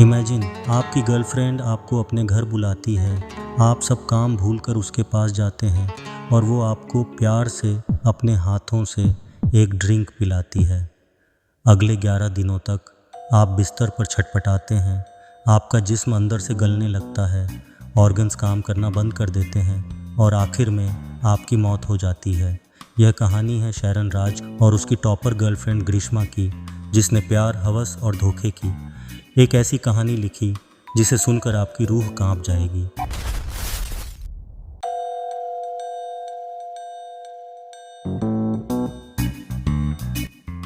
Imagine आपकी girlfriend आपको अपने घर बुलाती है। आप सब काम भूलकर उसके पास जाते हैं और वो आपको प्यार से अपने हाथों से एक ड्रिंक पिलाती है। अगले 11 दिनों तक आप बिस्तर पर छटपटाते हैं, आपका जिस्म अंदर से गलने लगता है, ऑर्गन्स काम करना बंद कर देते हैं और आखिर में आपकी मौत हो जाती है। यह कहानी है शैरन राज और उसकी टॉपर गर्लफ्रेंड ग्रीष्मा की, जिसने प्यार, हवस और धोखे की एक ऐसी कहानी लिखी जिसे सुनकर आपकी रूह कांप जाएगी।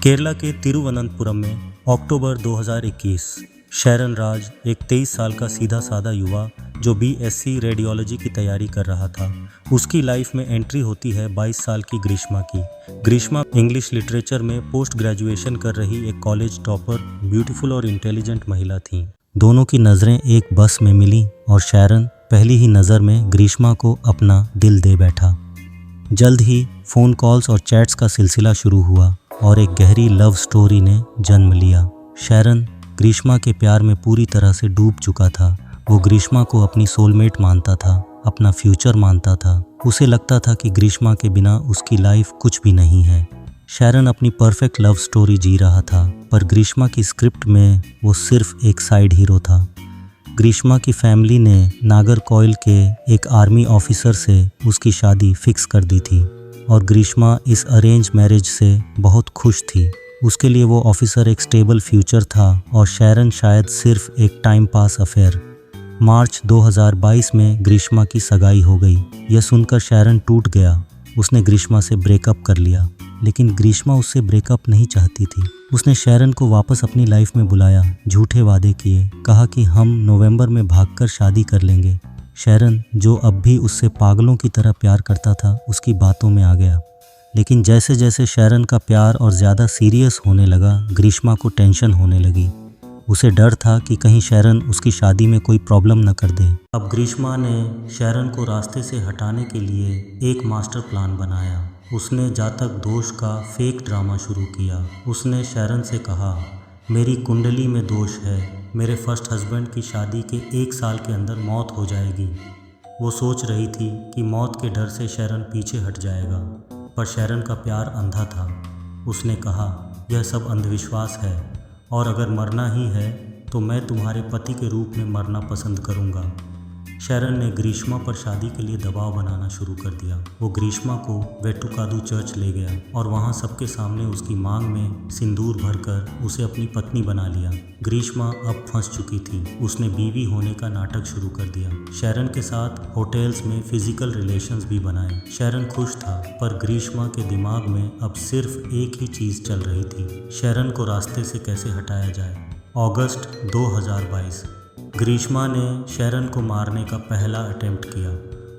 केरला के तिरुवनंतपुरम में अक्टूबर 2021 शैरन राज एक 23 साल का सीधा साधा युवा जो BSc रेडियोलॉजी की तैयारी कर रहा था। उसकी लाइफ में एंट्री होती है 22 साल की ग्रीष्मा की। ग्रीष्मा इंग्लिश लिटरेचर में पोस्ट ग्रेजुएशन कर रही एक कॉलेज टॉपर, ब्यूटीफुल और इंटेलिजेंट महिला थी। दोनों की नज़रें एक बस में मिली और शैरन पहली ही नज़र में ग्रीष्मा को अपना दिल दे बैठा। जल्द ही फ़ोन कॉल्स और चैट्स का सिलसिला शुरू हुआ और एक गहरी लव स्टोरी ने जन्म लिया। शैरन ग्रीष्मा के प्यार में पूरी तरह से डूब चुका था। वो ग्रीष्मा को अपनी सोलमेट मानता था, अपना फ्यूचर मानता था। उसे लगता था कि ग्रीष्मा के बिना उसकी लाइफ कुछ भी नहीं है। शैरन अपनी परफेक्ट लव स्टोरी जी रहा था, पर ग्रीष्मा की स्क्रिप्ट में वो सिर्फ एक साइड हीरो था। ग्रीष्मा की फैमिली ने नागरकोइल के एक आर्मी ऑफिसर से उसकी शादी फिक्स कर दी थी और ग्रीष्मा इस अरेंज मैरिज से बहुत खुश थी। उसके लिए वो ऑफिसर एक स्टेबल फ्यूचर था और शैरन शायद सिर्फ एक टाइम पास अफेयर। मार्च 2022 में ग्रीष्मा की सगाई हो गई। यह सुनकर शैरन टूट गया। उसने ग्रीष्मा से ब्रेकअप कर लिया, लेकिन ग्रीष्मा उससे ब्रेकअप नहीं चाहती थी। उसने शैरन को वापस अपनी लाइफ में बुलाया, झूठे वादे किए, कहा कि हम नवंबर में भागकर शादी कर लेंगे। शैरन, जो अब भी उससे पागलों की तरह प्यार करता था, उसकी बातों में आ गया। लेकिन जैसे जैसे शैरन का प्यार और ज़्यादा सीरियस होने लगा, ग्रीष्मा को टेंशन होने लगी। उसे डर था कि कहीं शैरन उसकी शादी में कोई प्रॉब्लम न कर दे। अब ग्रीष्मा ने शैरन को रास्ते से हटाने के लिए एक मास्टर प्लान बनाया। उसने जातक दोष का फेक ड्रामा शुरू किया। उसने शैरन से कहा, मेरी कुंडली में दोष है, मेरे फर्स्ट हस्बैंड की शादी के 1 साल के अंदर मौत हो जाएगी। वो सोच रही थी कि मौत के डर से शैरन पीछे हट जाएगा, पर शैरन का प्यार अंधा था। उसने कहा, यह सब अंधविश्वास है और अगर मरना ही है तो मैं तुम्हारे पति के रूप में मरना पसंद करूंगा। शैरन ने ग्रीष्मा पर शादी के लिए दबाव बनाना शुरू कर दिया। वो ग्रीष्मा को वेटुकादू चर्च ले गया और वहाँ सबके सामने उसकी मांग में सिंदूर भरकर उसे अपनी पत्नी बना लिया। ग्रीष्मा अब फंस चुकी थी। उसने बीवी होने का नाटक शुरू कर दिया। शैरन के साथ होटल्स में फिजिकल रिलेशंस भी बनाए। शैरन खुश था, पर ग्रीष्मा के दिमाग में अब सिर्फ एक ही चीज़ चल रही थी, शैरन को रास्ते से कैसे हटाया जाए। अगस्त 2022 ग्रीष्मा ने शैरन को मारने का पहला अटेम्प्ट किया।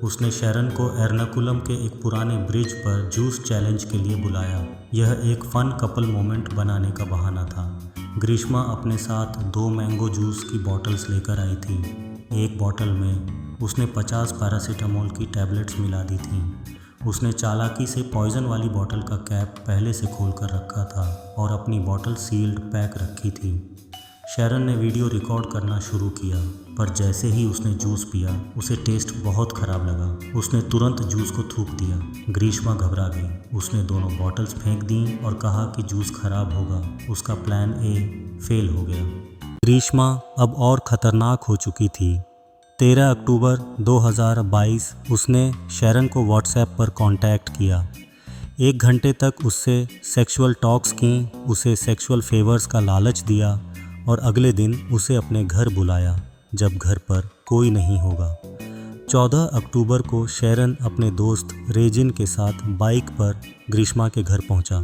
उसने शैरन को एर्नाकुलम के एक पुराने ब्रिज पर जूस चैलेंज के लिए बुलाया। यह एक फन कपल मोमेंट बनाने का बहाना था। ग्रीष्मा अपने साथ 2 मैंगो जूस की बॉटल्स लेकर आई थी। एक बॉटल में उसने 50 पैरासीटामोल की टैबलेट्स मिला दी थी। उसने चालाकी से पॉइजन वाली बॉटल का कैप पहले से खोल कर रखा था और अपनी बॉटल सील्ड पैक रखी थी। शैरन ने वीडियो रिकॉर्ड करना शुरू किया, पर जैसे ही उसने जूस पिया उसे टेस्ट बहुत ख़राब लगा। उसने तुरंत जूस को थूक दिया। ग्रीष्मा घबरा गई। उसने दोनों बॉटल्स फेंक दी और कहा कि जूस खराब होगा। उसका प्लान ए फेल हो गया। ग्रीष्मा अब और ख़तरनाक हो चुकी थी। 13 अक्टूबर 2022 उसने शैरन को व्हाट्सएप पर कांटेक्ट किया। 1 घंटे तक उससे सेक्सुअल टॉक्स की, उसे सेक्सुअल फेवर्स का लालच दिया और अगले दिन उसे अपने घर बुलाया, जब घर पर कोई नहीं होगा। 14 अक्टूबर को शैरन अपने दोस्त रेजिन के साथ बाइक पर ग्रीष्मा के घर पहुंचा।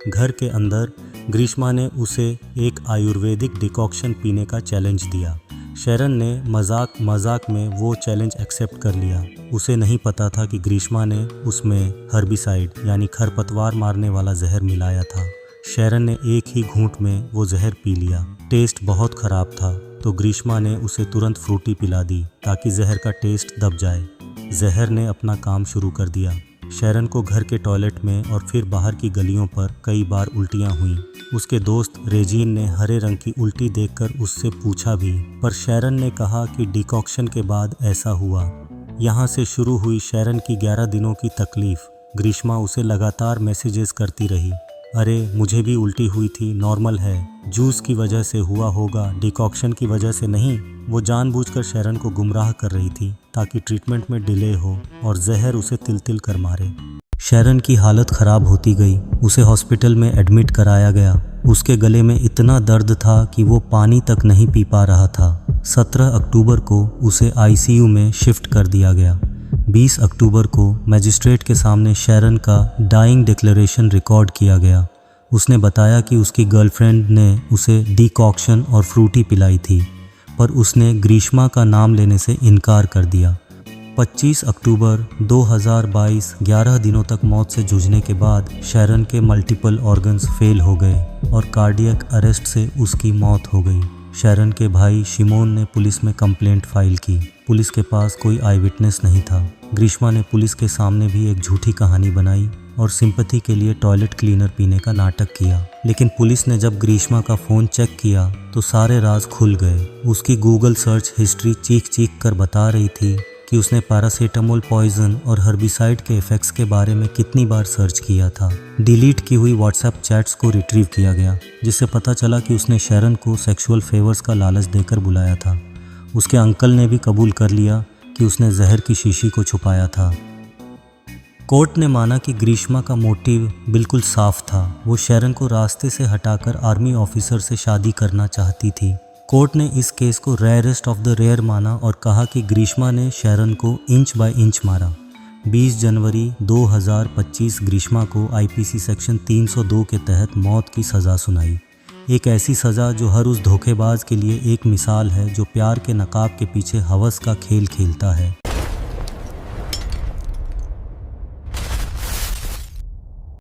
घर के अंदर ग्रीष्मा ने उसे एक आयुर्वेदिक डिकॉक्शन पीने का चैलेंज दिया। शैरन ने मजाक में वो चैलेंज एक्सेप्ट कर लिया। उसे नहीं पता था कि ग्रीष्मा ने उसमें हर्बिसाइड यानी खरपतवार मारने वाला जहर मिलाया था। शैरन ने एक ही घूंट में वो जहर पी लिया। टेस्ट बहुत ख़राब था, तो ग्रीष्मा ने उसे तुरंत फ्रूटी पिला दी ताकि जहर का टेस्ट दब जाए। जहर ने अपना काम शुरू कर दिया। शैरन को घर के टॉयलेट में और फिर बाहर की गलियों पर कई बार उल्टियां हुईं। उसके दोस्त रेजीन ने हरे रंग की उल्टी देखकर उससे पूछा भी, पर शैरन ने कहा कि डिकॉक्शन के बाद ऐसा हुआ। यहाँ से शुरू हुई शैरन की 11 दिनों की तकलीफ। ग्रीष्मा उसे लगातार मैसेजेस करती रही, अरे मुझे भी उल्टी हुई थी, नॉर्मल है, जूस की वजह से हुआ होगा, डिकॉक्शन की वजह से नहीं। वो जानबूझकर शैरन को गुमराह कर रही थी ताकि ट्रीटमेंट में डिले हो और जहर उसे तिल तिल कर मारे। शैरन की हालत ख़राब होती गई। उसे हॉस्पिटल में एडमिट कराया गया। उसके गले में इतना दर्द था कि वो पानी तक नहीं पी पा रहा था। 17 अक्टूबर को उसे आईसीयू में शिफ्ट कर दिया गया। 20 अक्टूबर को मजिस्ट्रेट के सामने शैरन का डाइंग डिक्लेरेशन रिकॉर्ड किया गया। उसने बताया कि उसकी गर्लफ्रेंड ने उसे डिकॉक्शन और फ्रूटी पिलाई थी, पर उसने ग्रीष्मा का नाम लेने से इनकार कर दिया। 25 अक्टूबर 2022 11 दिनों तक मौत से जूझने के बाद शैरन के मल्टीपल ऑर्गन्स फेल हो गए और कार्डियक अरेस्ट से उसकी मौत हो गई। शैरन के भाई शिमोन ने पुलिस में कंप्लेंट फाइल की। पुलिस के पास कोई आई विटनेस नहीं था। ग्रीष्मा ने पुलिस के सामने भी एक झूठी कहानी बनाई और सिंपैथी के लिए टॉयलेट क्लीनर पीने का नाटक किया। लेकिन पुलिस ने जब ग्रीष्मा का फ़ोन चेक किया तो सारे राज खुल गए। उसकी गूगल सर्च हिस्ट्री चीख चीख कर बता रही थी कि उसने पैरासीटामोल पॉइजन और हर्बिसाइड के इफ़ेक्ट्स के बारे में कितनी बार सर्च किया था। डिलीट की हुई व्हाट्सएप चैट्स को रिट्रीव किया गया, जिससे पता चला कि उसने शैरन को सेक्सुअल फेवर्स का लालच देकर बुलाया था। उसके अंकल ने भी कबूल कर लिया कि उसने जहर की शीशी को छुपाया था। कोर्ट ने माना कि ग्रीष्मा का मोटिव बिल्कुल साफ था। वो शैरन को रास्ते से हटाकर आर्मी ऑफिसर से शादी करना चाहती थी। कोर्ट ने इस केस को रेयरेस्ट ऑफ द रेयर माना और कहा कि ग्रीष्मा ने शैरन को इंच बाय इंच मारा। 20 जनवरी 2025 ग्रीष्मा को आईपीसी सेक्शन 302 के तहत मौत की सज़ा सुनाई। एक ऐसी सज़ा जो हर उस धोखेबाज के लिए एक मिसाल है जो प्यार के नकाब के पीछे हवस का खेल खेलता है।